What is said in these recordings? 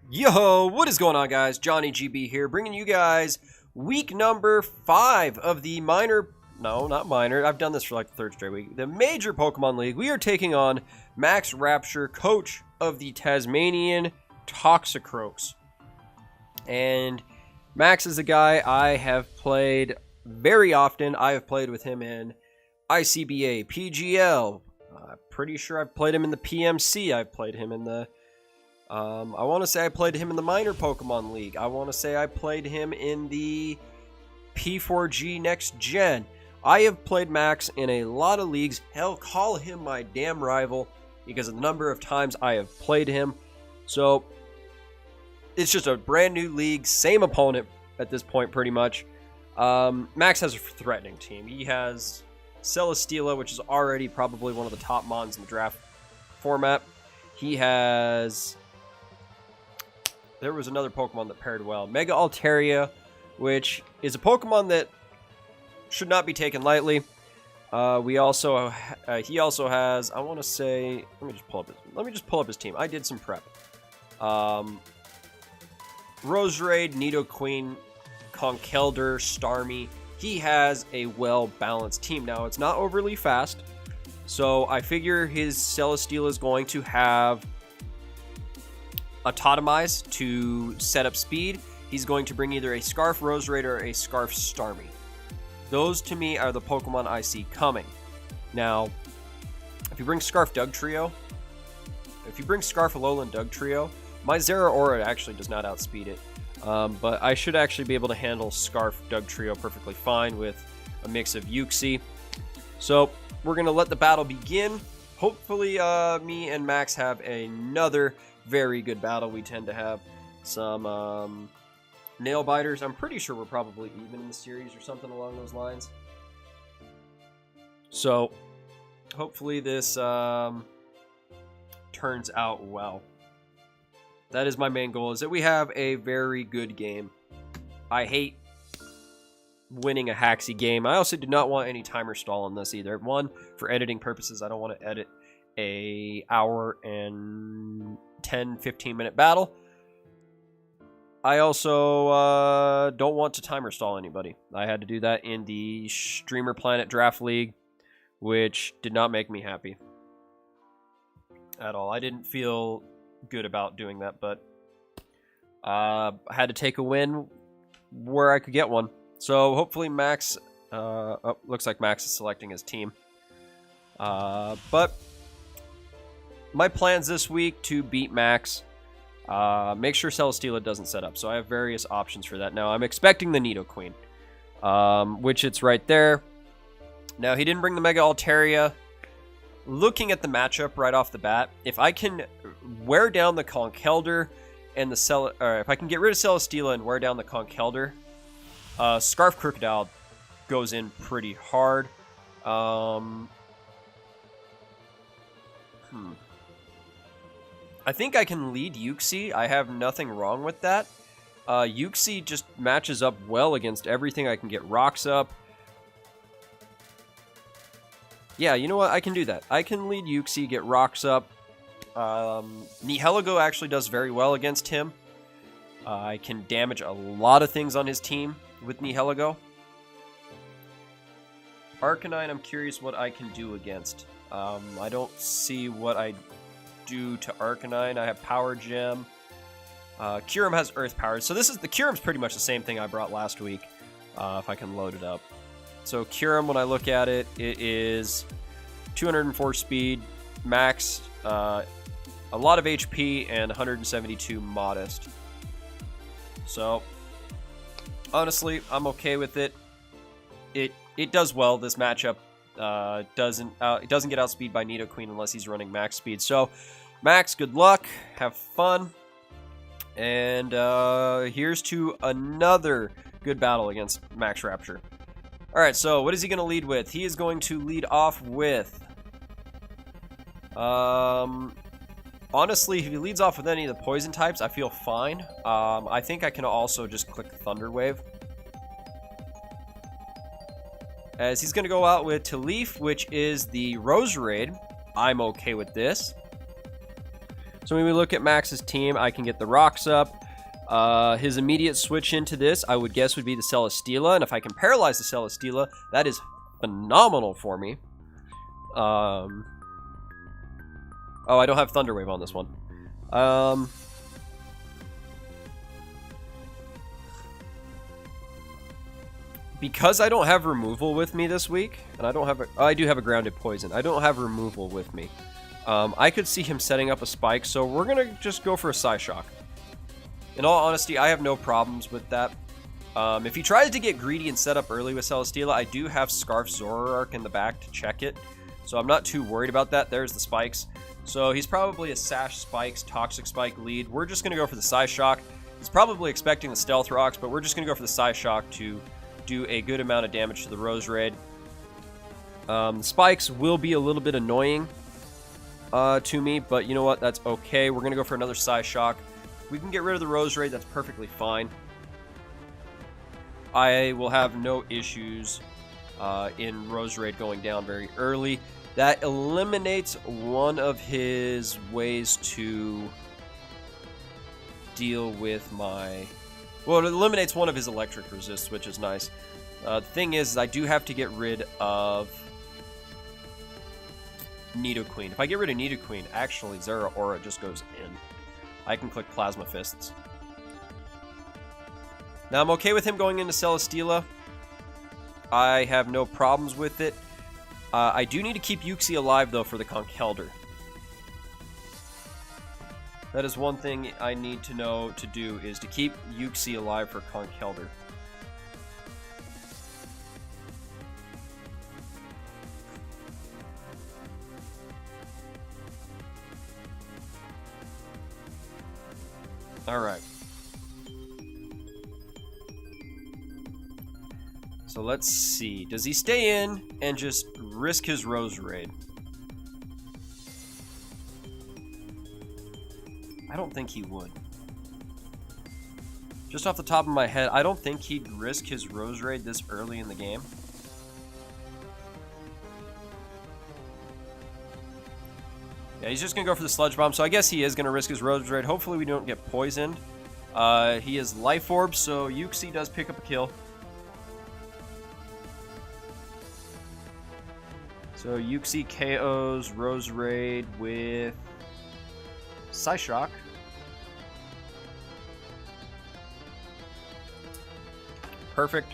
Yo, what is going on, guys? Johnny GB here, bringing you guys week number 5 of the not minor, I've done this for like the 3rd straight week, the major Pokemon League. We are taking on Max Rapture, coach of the Tasmanian Toxicroaks. And Max is a guy I have played very often. I have played with him in ICBA, PGL. I'm pretty sure I've played him in the PMC. I've played him in the I want to say I played him in the Minor Pokemon League. I want to say I played him in the P4G Next Gen. I have played Max in a lot of leagues. Hell, call him my damn rival because of the number of times I have played him. So, it's just a brand new league, same opponent at this point pretty much. Max has a threatening team. He has Celesteela, which is already probably one of the top mons in the draft format. He has... There was another Pokemon that paired well. Mega Altaria, which is a Pokemon that should not be taken lightly. He also has, I want to say, let me just pull up his team. I did some prep. Roserade, Nidoqueen, Conkeldurr, Starmie. He has a well-balanced team. Now, it's not overly fast, so I figure his Celesteela is going to have a Totemize to set up speed. He's going to bring either a Scarf Roserade or a Scarf Starmie. Those, to me, are the Pokemon I see coming. Now, if you bring Scarf Dugtrio, if you bring Scarf Alolan Dugtrio, my Zeraora actually does not outspeed it. But I should actually be able to handle Scarf Dugtrio perfectly fine with a mix of Uxie. So, we're going to let the battle begin. Hopefully, me and Max have another very good battle. We tend to have some nail biters. I'm pretty sure we're probably even in the series or something along those lines. So, hopefully this turns out well. That is my main goal, is that we have a very good game. I hate winning a haxy game. I also do not want any timer stall on this either. One, for editing purposes, I don't want to edit a hour and 10-15 minute battle. I also don't want to timer stall anybody. I had to do that in the Streamer Planet Draft League, which did not make me happy at all. I didn't feel good about doing that, but I had to take a win where I could get one. So hopefully Max, looks like Max is selecting his team. But my plans this week to beat Max, make sure Celesteela doesn't set up. So I have various options for that. Now I'm expecting the Nidoqueen, which it's right there. Now he didn't bring the Mega Altaria. Looking at the matchup right off the bat, if I can wear down the Conkeldurr and if I can get rid of Celesteela and wear down the Conkeldurr, Scarf Crocodile goes in pretty hard. I think I can lead Uxie. I have nothing wrong with that. Uxie just matches up well against everything. I can get rocks up. Yeah, you know what? I can do that. I can lead Uxie, get rocks up. Nihilego actually does very well against him. I can damage a lot of things on his team with Nihilego. Arcanine, I'm curious what I can do against. I don't see what I do to Arcanine. I have Power Gem. Kyurem has Earth Power. So the Kyurem's pretty much the same thing I brought last week, if I can load it up. So Kyurem, when I look at it, it is 204 speed, max, a lot of HP, and 172 modest. So, honestly, I'm okay with it. It does well, this matchup. It doesn't get outspeed by Nidoqueen unless he's running max speed. So, Max, good luck. Have fun. And here's to another good battle against Max Rapture. Alright, so what is he going to lead with? He is going to lead off with... honestly, if he leads off with any of the poison types, I feel fine. I think I can also just click Thunder Wave. As he's going to go out with Taleef, which is the Roserade. I'm okay with this. So when we look at Max's team, I can get the rocks up. His immediate switch into this, I would guess, would be the Celesteela. And if I can paralyze the Celesteela, that is phenomenal for me. Oh, I don't have Thunder Wave on this one. Because I don't have removal with me this week, and I don't have I do have a grounded poison. I don't have removal with me. I could see him setting up a spike, so we're gonna just go for a Psyshock. In all honesty, I have no problems with that. If he tries to get greedy and set up early with Celesteela, I do have Scarf Zoroark in the back to check it, so I'm not too worried about that. There's the spikes. So he's probably a Sash Spikes, Toxic Spike lead. We're just gonna go for the Psyshock. He's probably expecting the Stealth Rocks, but we're just gonna go for the Psyshock to do a good amount of damage to the Roserade. The spikes will be a little bit annoying to me, but you know what? That's okay. We're going to go for another Psyshock. We can get rid of the Roserade. That's perfectly fine. I will have no issues in Roserade going down very early. That eliminates one of his ways to deal with my... Well, it eliminates one of his electric resists, which is nice. The thing is, I do have to get rid of Nidoqueen. If I get rid of Nidoqueen, actually, Zeraora just goes in. I can click Plasma Fists. Now, I'm okay with him going into Celesteela. I have no problems with it. I do need to keep Uxie alive, though, for the Conkeldurr. That is one thing I need to know to do, is to keep Uxie alive for Conkeldurr. Alright. So let's see. Does he stay in and just risk his Roserade? I don't think he would. Just off the top of my head, I don't think he'd risk his Roserade this early in the game. Yeah, he's just going to go for the Sludge Bomb, so I guess he is going to risk his Roserade. Hopefully we don't get poisoned. He is Life Orb, so Uxie does pick up a kill. So Uxie KOs Roserade with Psyshock. Perfect.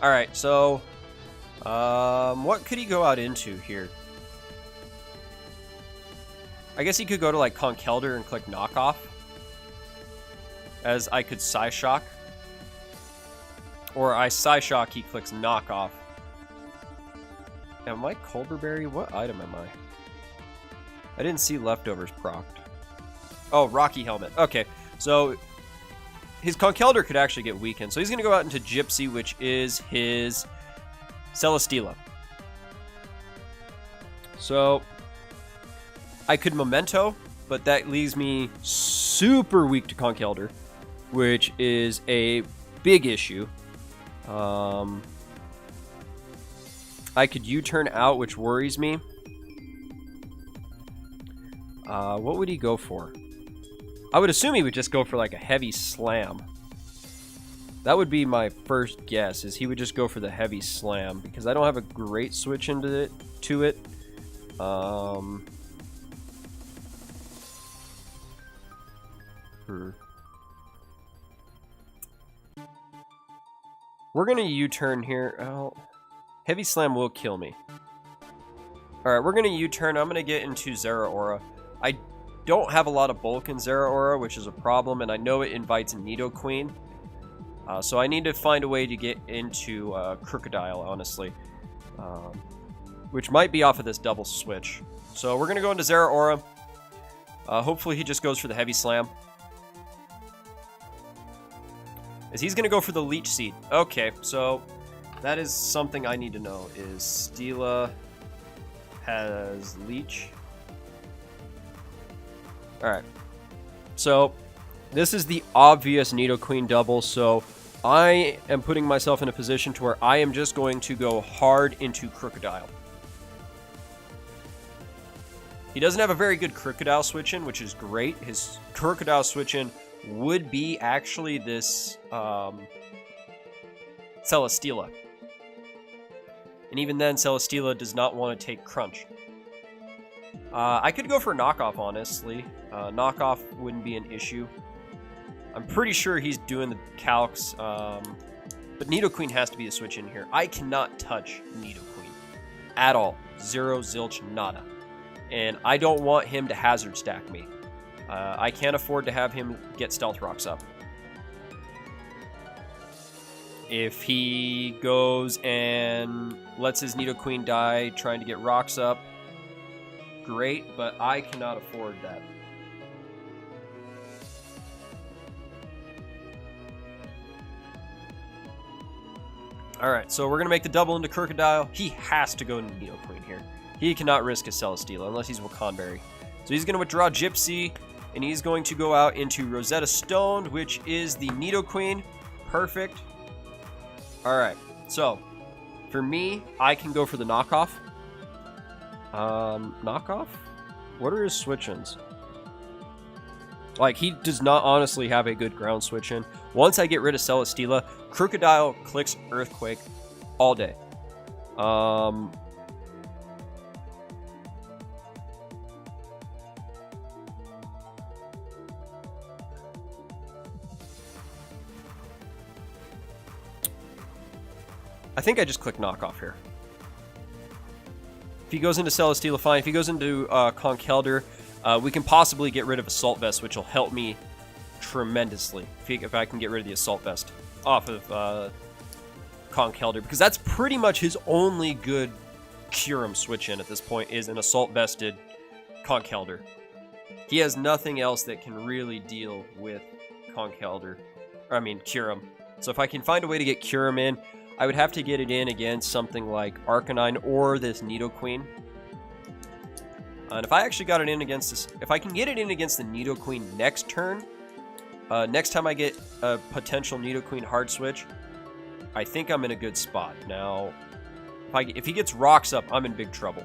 Alright, so what could he go out into here? I guess he could go to like Conkeldurr and click Knockoff, as I could Psyshock. Or I Psyshock, he clicks Knockoff. Am I Colberberry? What item am I? I didn't see Leftovers procced. Oh, Rocky Helmet. Okay, so his Conkeldurr could actually get weakened. So he's going to go out into Gypsy, which is his Celesteela. So I could Memento, but that leaves me super weak to Conkeldurr, which is a big issue. I could U-turn out, which worries me. What would he go for? I would assume he would just go for like a heavy slam. That would be my first guess, is he would just go for the heavy slam, because I don't have a great switch into it. We're gonna U-turn here. Oh, heavy slam will kill me. Alright, we're gonna U-turn. I'm gonna get into Zeraora. I don't have a lot of bulk in Zeraora, which is a problem, and I know it invites Nidoqueen. So I need to find a way to get into Crocodile, honestly. Which might be off of this double switch. So we're gonna go into Zeraora. Hopefully he just goes for the heavy slam. Is he's gonna go for the Leech Seed. Okay, so that is something I need to know, is Steela has Leech. Alright. So this is the obvious Nidoqueen double, so I am putting myself in a position to where I am just going to go hard into Crocodile. He doesn't have a very good Crocodile switch-in, which is great. His Crocodile switch-in would be actually this Celesteela. And even then, Celesteela does not want to take Crunch. I could go for Knockoff, honestly. Knockoff wouldn't be an issue. I'm pretty sure he's doing the calcs, but Nidoqueen has to be the switch in here. I cannot touch Nidoqueen at all. Zero, zilch, nada. And I don't want him to hazard stack me. I can't afford to have him get Stealth Rocks up. If he goes and lets his Nidoqueen die trying to get rocks up, great, but I cannot afford that. Alright, so we're going to make the double into Crocodile. He has to go into Nidoqueen here. He cannot risk his Celesteela unless he's Wakanberry. So he's going to withdraw Gypsy, and he's going to go out into Rosetta Stone, which is the Nidoqueen. Perfect. Alright, so for me, I can go for the Knockoff. Knockoff? What are his switch-ins? Like, he does not honestly have a good ground switch-in. Once I get rid of Celesteela, Crocodile clicks Earthquake all day. I think I just click Knockoff here. If he goes into Celesteela, fine. If he goes into Conkeldurr, we can possibly get rid of Assault Vest, which will help me tremendously if I can get rid of the Assault Vest off of Conkeldurr, because that's pretty much his only good Kyurem switch-in at this point is an Assault Vested Conkeldurr. He has nothing else that can really deal with Conkeldurr, or I mean Kyurem. So if I can find a way to get Kyurem in, I would have to get it in against something like Arcanine or this Nidoqueen. And if I actually got it in against this, if I can get it in against the Nidoqueen next turn, next time I get a potential Nidoqueen hard switch, I think I'm in a good spot. Now, if he gets rocks up, I'm in big trouble.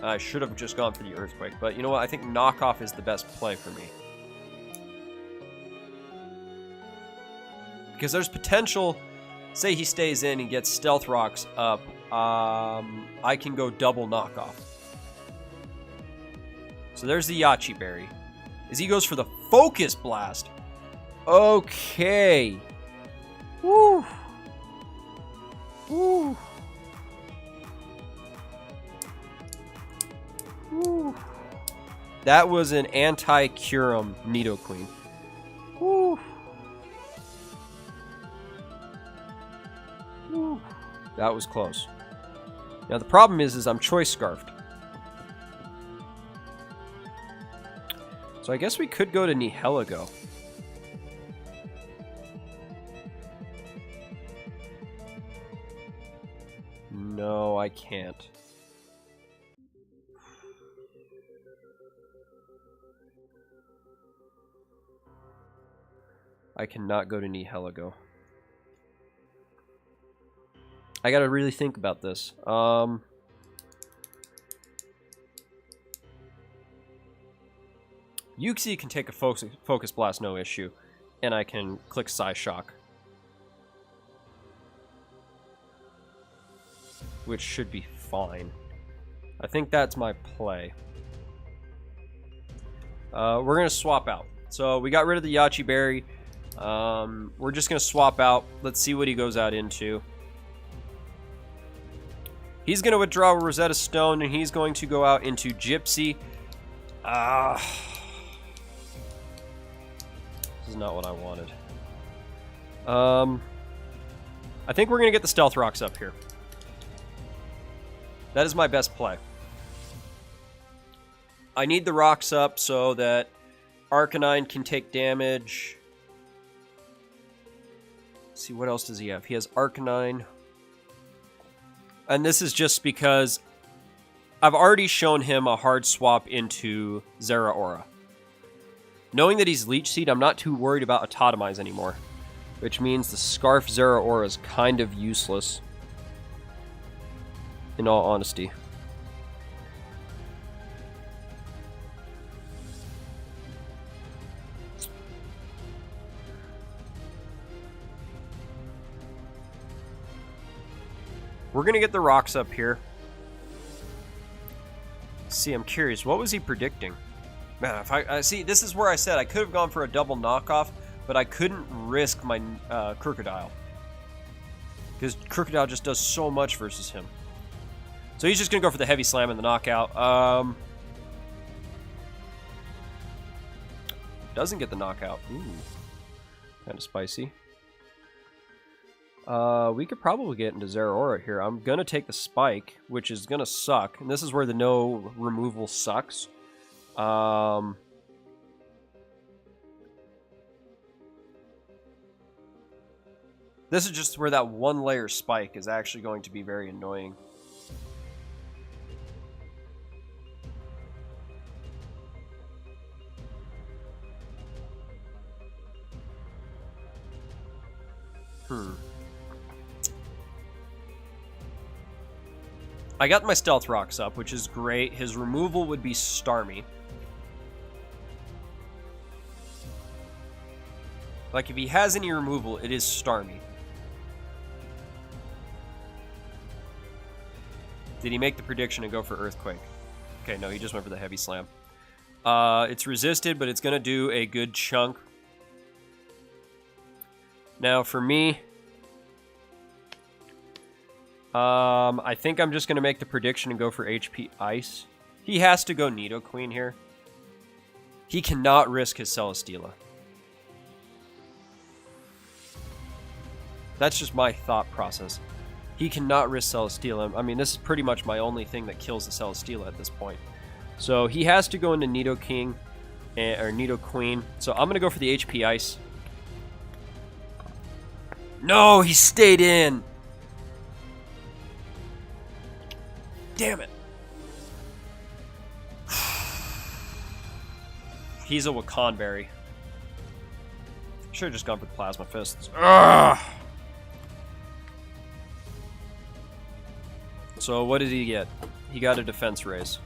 I should have just gone for the Earthquake, but you know what? I think Knockoff is the best play for me. Because there's potential, say he stays in and gets Stealth Rocks up, I can go double Knockoff. So there's the Yachi Berry. As he goes for the Focus Blast. Okay. Woo. Woo. Woo. That was an anti-Kyurem Nidoqueen. Woo. Woo. That was close. Now the problem is I'm Choice Scarfed. So I guess we could go to Nihilego. No, I can't. I cannot go to Nihilego. I gotta really think about this. Uxie can take a Focus Blast, no issue. And I can click Psyshock. Which should be fine. I think that's my play. We're going to swap out. So we got rid of the Yachi Berry. We're just going to swap out. Let's see what he goes out into. He's going to withdraw Rosetta Stone, and he's going to go out into Gypsy. This is not what I wanted. I think we're going to get the Stealth Rocks up here. That is my best play. I need the rocks up so that Arcanine can take damage. Let's see, what else does he have? He has Arcanine. And this is just because I've already shown him a hard swap into Zeraora. Knowing that he's Leech Seed, I'm not too worried about Autotomize anymore. Which means the Scarf Zeraora is kind of useless. In all honesty. We're going to get the rocks up here. See, I'm curious. What was he predicting? Man, if I see, this is where I said I could have gone for a double knockoff, but I couldn't risk my Crocodile. Because Crocodile just does so much versus him. So he's just going to go for the heavy slam and the knockout. Doesn't get the knockout. Ooh. Kind of spicy. We could probably get into Zeraora here. I'm going to take the spike, which is going to suck. And this is where the no removal sucks. This is just where that one layer spike is actually going to be very annoying. I got my Stealth Rocks up, which is great. His removal would be Starmie. Like, if he has any removal, it is Starmie. Did he make the prediction and go for Earthquake? Okay, no, he just went for the Heavy Slam. It's resisted, but it's going to do a good chunk. Now, for me, I think I'm just going to make the prediction and go for HP Ice. He has to go Nidoqueen here. He cannot risk his Celesteela. That's just my thought process. He cannot risk Celesteela. I mean, this is pretty much my only thing that kills the Celesteela at this point. So he has to go into Nidoking, or Nidoqueen. So I'm going to go for the HP Ice. No, he stayed in. Damn it. He's a Wakanberry. Should have just gone for the Plasma Fists. Ugh. So what did he get? He got a Defense Raise.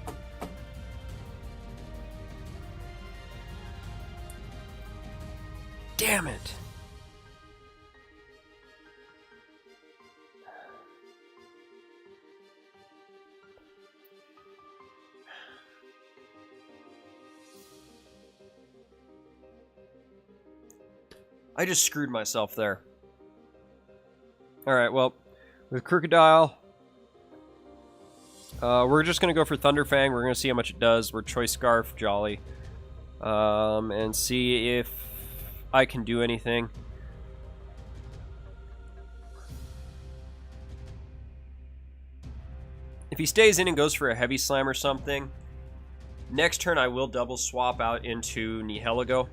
Damn it. I just screwed myself there. Alright, well, with Crocodile, we're just going to go for Thunderfang. We're going to see how much it does. We're Choice Scarf, Jolly. And see if I can do anything. If he stays in and goes for a Heavy Slam or something, next turn I will double swap out into Nihilego.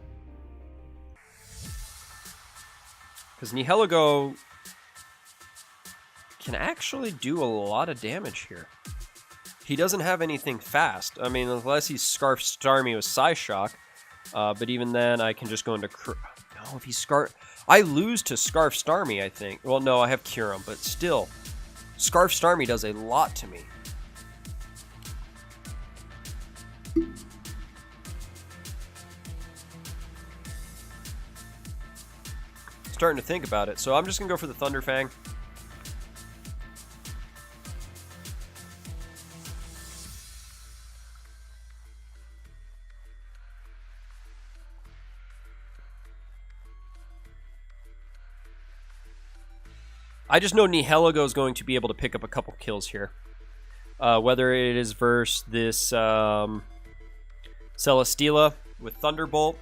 Because Nihilego can actually do a lot of damage here. He doesn't have anything fast. I mean, unless he's Scarf Starmie with Psyshock. But even then, I can just go into... No, if he's Scarf... I lose to Scarf Starmie, I think. Well, no, I have Kyurem, but still. Scarf Starmie does a lot to me. Starting to think about it. So I'm just going to go for the Thunderfang. I just know Nihilego is going to be able to pick up a couple kills here. Whether it is versus this Celesteela with Thunderbolt.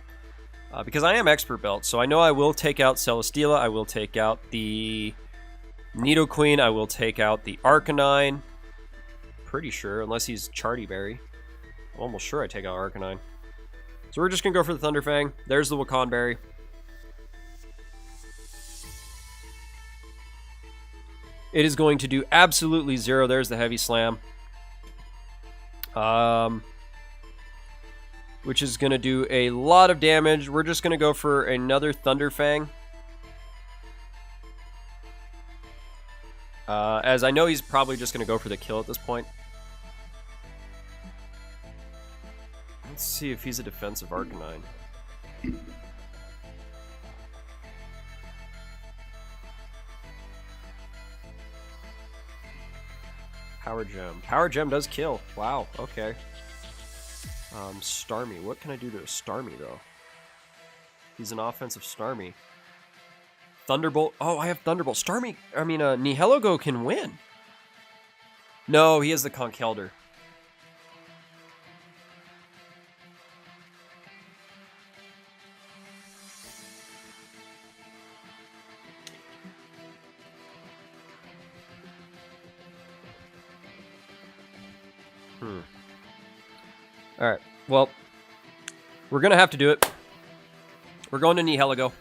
Because I am Expert Belt, so I know I will take out Celesteela, I will take out the Nidoqueen, I will take out the Arcanine. Pretty sure, unless he's Charty Berry. I'm almost sure I take out Arcanine. So we're just going to go for the Thunderfang. There's the Wakanberry. It is going to do absolutely zero. There's the Heavy Slam. Which is going to do a lot of damage. We're just going to go for another Thunderfang. As I know he's probably just going to go for the kill at this point. Let's see if he's a defensive Arcanine. Power Gem. Power Gem does kill. Wow, okay. Starmie. What can I do to a Starmie, though? He's an offensive Starmie. Thunderbolt. Oh, I have Thunderbolt. Starmie, I mean, Nihilego can win. No, he has the Conkeldurr. Alright, well, we're going to have to do it. We're going to Nihilego.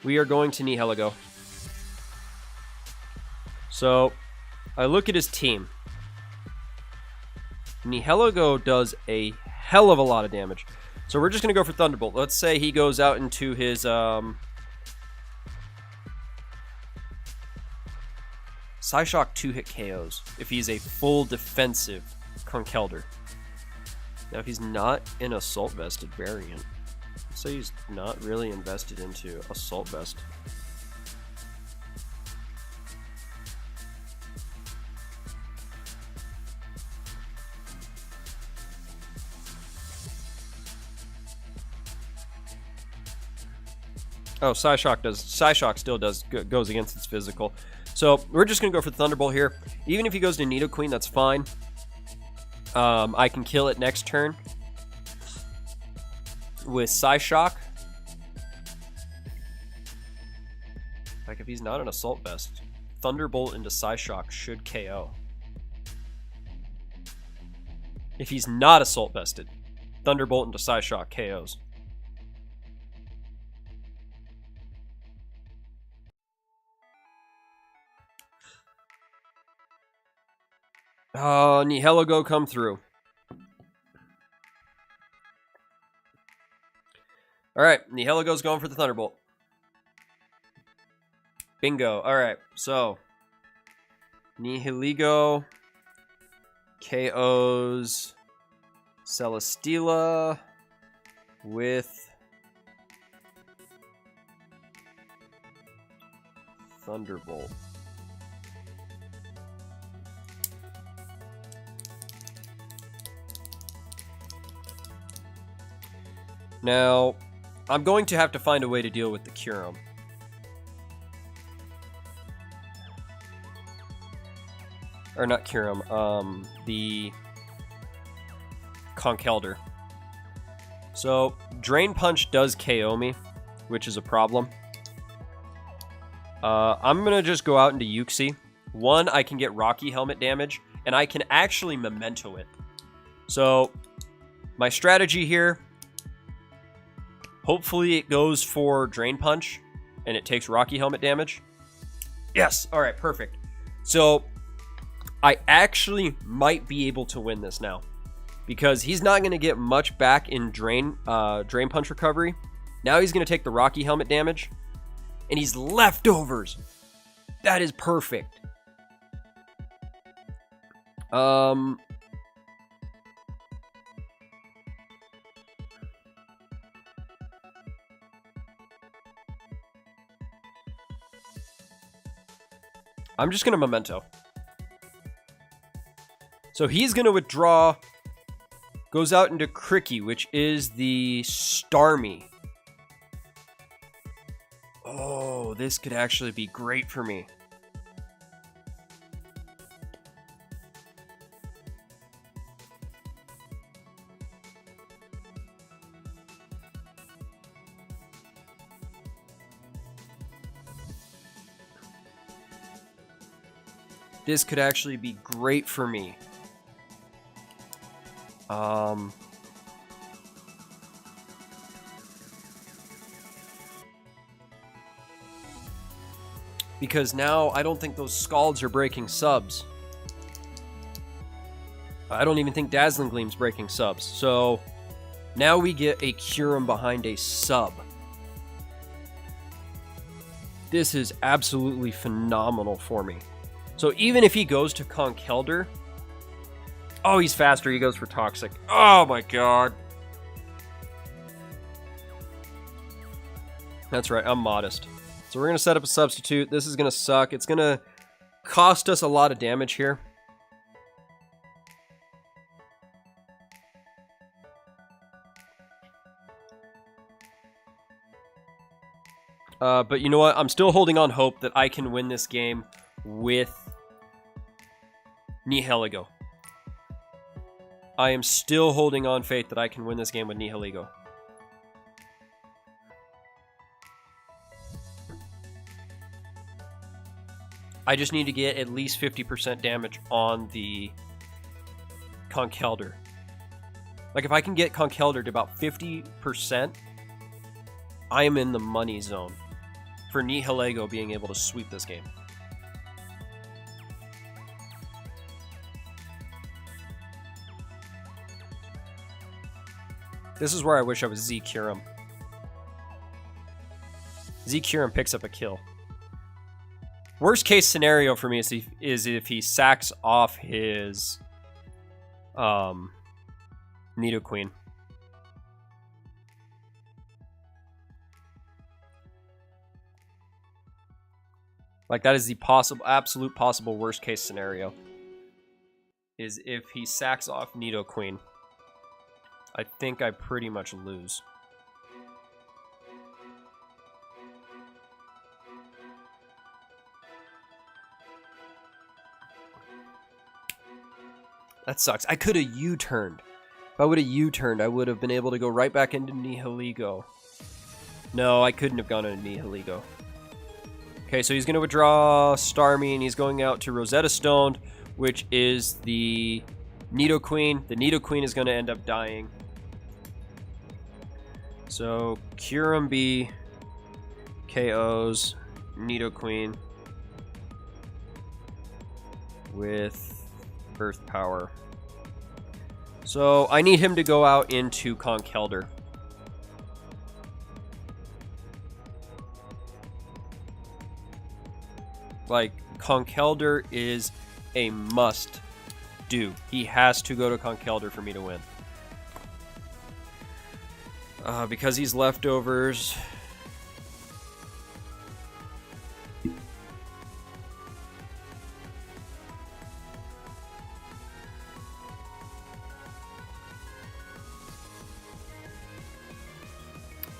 We are going to Nihilego. So, I look at his team. Nihilego does a hell of a lot of damage. So we're just going to go for Thunderbolt. Let's say he goes out into his... Psyshock 2-hit KOs if he's a full defensive Conkeldurr. Now, if he's not an Assault Vested variant, let's say he's not really invested into Assault Vest. Oh, Psyshock still goes against its physical. So we're just going to go for Thunderbolt here. Even if he goes to Nidoqueen, that's fine. I can kill it next turn with Psyshock. Like, if he's not an Assault Vest, Thunderbolt into Psyshock should KO. If he's not Assault Vested, Thunderbolt into Psyshock KOs. Oh, Nihilego come through. Alright, Nihilego's going for the Thunderbolt. Bingo. Alright, so Nihilego KOs Celesteela with Thunderbolt. Now, I'm going to have to find a way to deal with the Kyurem. Or not Kyurem, the Conkeldurr. So, Drain Punch does KO me, which is a problem. I'm going to just go out into Uxie. One, I can get Rocky Helmet damage, and I can actually Memento it. So, my strategy here... Hopefully it goes for Drain Punch, and it takes Rocky Helmet damage. Yes! Alright, perfect. So, I actually might be able to win this now. Because he's not going to get much back in Drain Punch recovery. Now he's going to take the Rocky Helmet damage. And he's leftovers! That is perfect. I'm just going to Memento. So he's going to withdraw. Goes out into Cricky, which is the Starmie. Oh, this could actually be great for me. This could actually be great for me. Because now I don't think those Scalds are breaking subs. I don't even think Dazzling Gleam's breaking subs. So now we get a Kyurem behind a sub. This is absolutely phenomenal for me. So even if he goes to Conkeldurr... Oh, he's faster. He goes for Toxic. Oh my god. That's right. I'm modest. So we're going to set up a substitute. This is going to suck. It's going to cost us a lot of damage here. But you know what? I'm still holding on hope that I can win this game with Nihilego. I am still holding on faith that I can win this game with Nihilego. I just need to get at least 50% damage on the Conkeldurr. Like, if I can get Conkeldurr to about 50%, I am in the money zone for Nihilego being able to sweep this game. This is where I wish I was Z-Curum. Z-Curum picks up a kill. Worst case scenario for me is if he sacks off his Nidoqueen. Like, that is the absolute possible worst case scenario. Is if he sacks off Nidoqueen. I think I pretty much lose. That sucks. I could have U-turned. If I would have U-turned, I would have been able to go right back into Nihilego. No, I couldn't have gone into Nihilego. Okay, so he's going to withdraw Starmie, and he's going out to Rosetta Stone, which is the Nidoqueen. The Nidoqueen is going to end up dying. So, Curum B KOs Nidoqueen with Earth Power. So, I need him to go out into Conkeldurr. Like, Conkeldurr is a must do. He has to go to Conkeldurr for me to win. Because he's leftovers.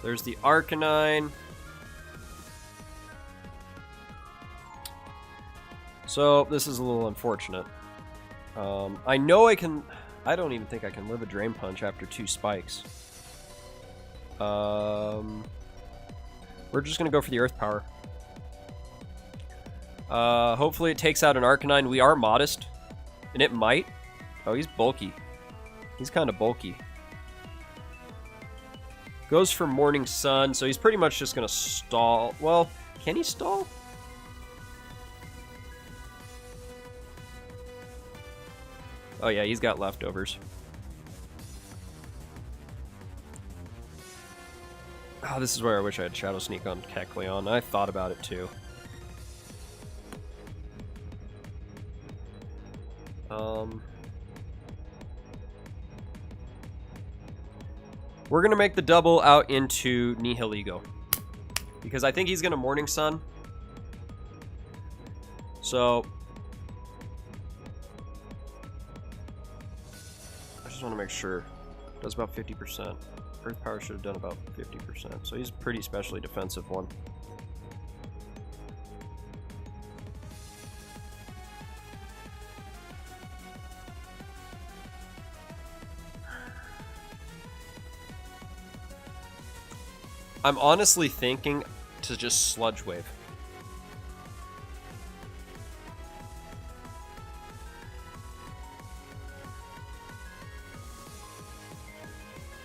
There's the Arcanine. So, this is a little unfortunate. I know I can... I don't even think I can live a Drain Punch after 2 spikes. We're just going to go for the Earth Power. Hopefully it takes out an Arcanine. We are modest. And it might. Oh, he's bulky. He's kind of bulky. Goes for Morning Sun, so he's pretty much just going to stall. Well, can he stall? Oh yeah, he's got leftovers. Oh, this is where I wish I had Shadow Sneak on Kecleon. I thought about it too. We're going to make the double out into Nihilego. Because I think he's going to Morning Sun. So... I just want to make sure. Does about 50%. Earth Power should have done about 50%. So he's a pretty specially defensive one. I'm honestly thinking to just Sludge Wave.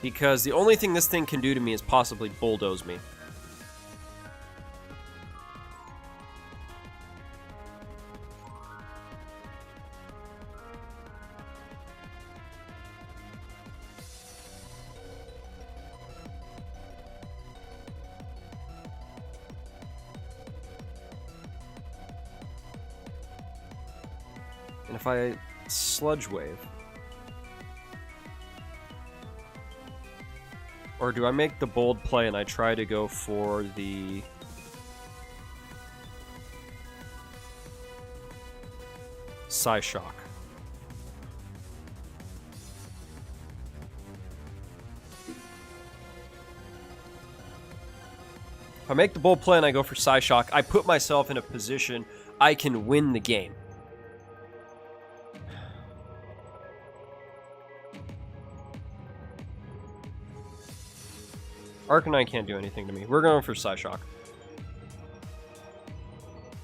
Because the only thing this thing can do to me is possibly bulldoze me. And if I Sludge Wave... Or do I make the bold play and I try to go for the... Psy Shock. If I make the bold play and I go for Psy Shock, I put myself in a position I can win the game. Arcanine can't do anything to me. We're going for Psy Shock.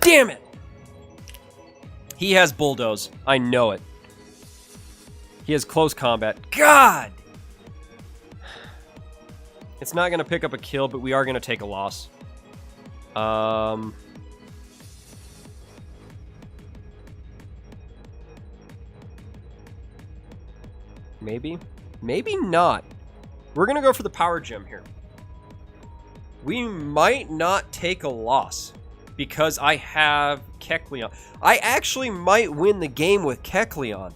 Damn it! He has Bulldoze. I know it. He has Close Combat. God! It's not going to pick up a kill, but we are going to take a loss. Maybe? Maybe not. We're going to go for the Power Gem here. We might not take a loss because I have Kecleon. I actually might win the game with Kecleon.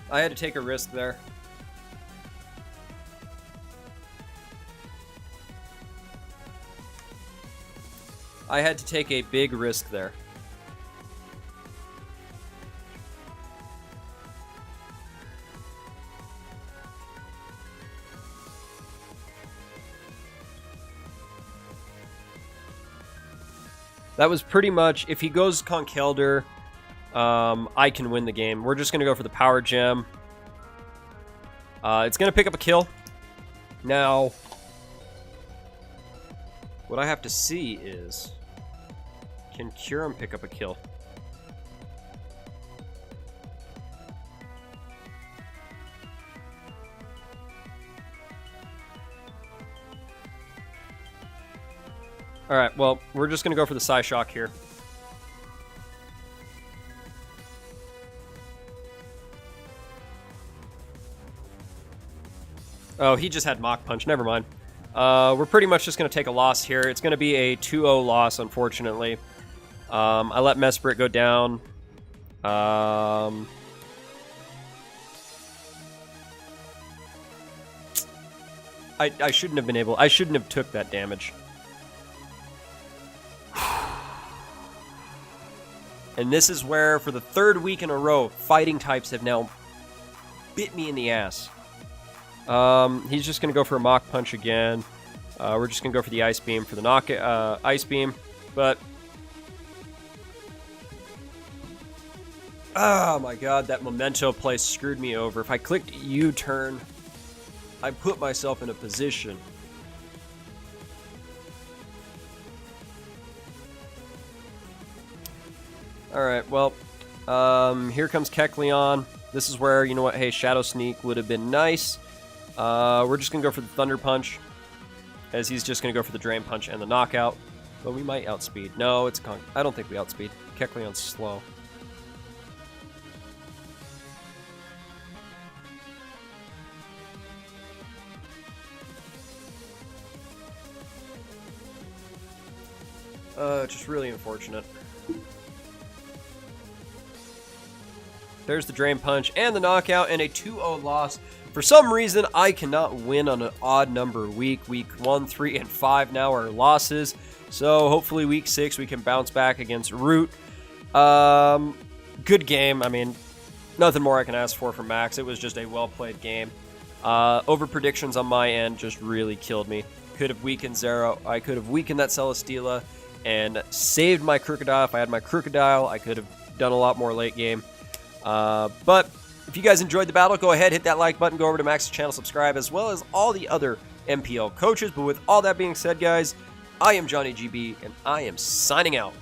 I had to take a risk there. I had to take a big risk there. That was pretty much, if he goes Conkeldurr, I can win the game. We're just going to go for the Power Gem. It's going to pick up a kill. Now, what I have to see is, can Kyurem pick up a kill? Alright, well, we're just going to go for the Psy Shock here. Oh, he just had Mach Punch. Never mind. We're pretty much just going to take a loss here. It's going to be a 2-0 loss, unfortunately. I let Mesprit go down. I shouldn't have been able... I shouldn't have took that damage. And this is where, for the third week in a row, fighting types have now bit me in the ass. He's just going to go for a Mach Punch again. We're just going to go for the Ice Beam for the Ice Beam. But... oh my god, that Memento play screwed me over. If I clicked U-turn, I put myself in a position. Alright, well, here comes Kecleon. This is where, you know what, hey, Shadow Sneak would have been nice. We're just going to go for the Thunder Punch, as he's just going to go for the Drain Punch and the Knockout. But we might outspeed. No, it's I don't think we outspeed. Kecleon's slow. Just really unfortunate. There's the Drain Punch and the Knockout and a 2-0 loss. For some reason, I cannot win on an odd number week. Week 1, 3, and 5 now are losses. So hopefully week 6 we can bounce back against Root. Good game. I mean, nothing more I can ask for from Max. It was just a well-played game. Over predictions on my end just really killed me. Could have weakened Zero. I could have weakened that Celesteela and saved my Crocodile. If I had my Crocodile, I could have done a lot more late game. But if you guys enjoyed the battle, go ahead, hit that like button, go over to Max's channel, subscribe, as well as all the other MPL coaches. But with all that being said, guys, I am Johnny GB, and I am signing out.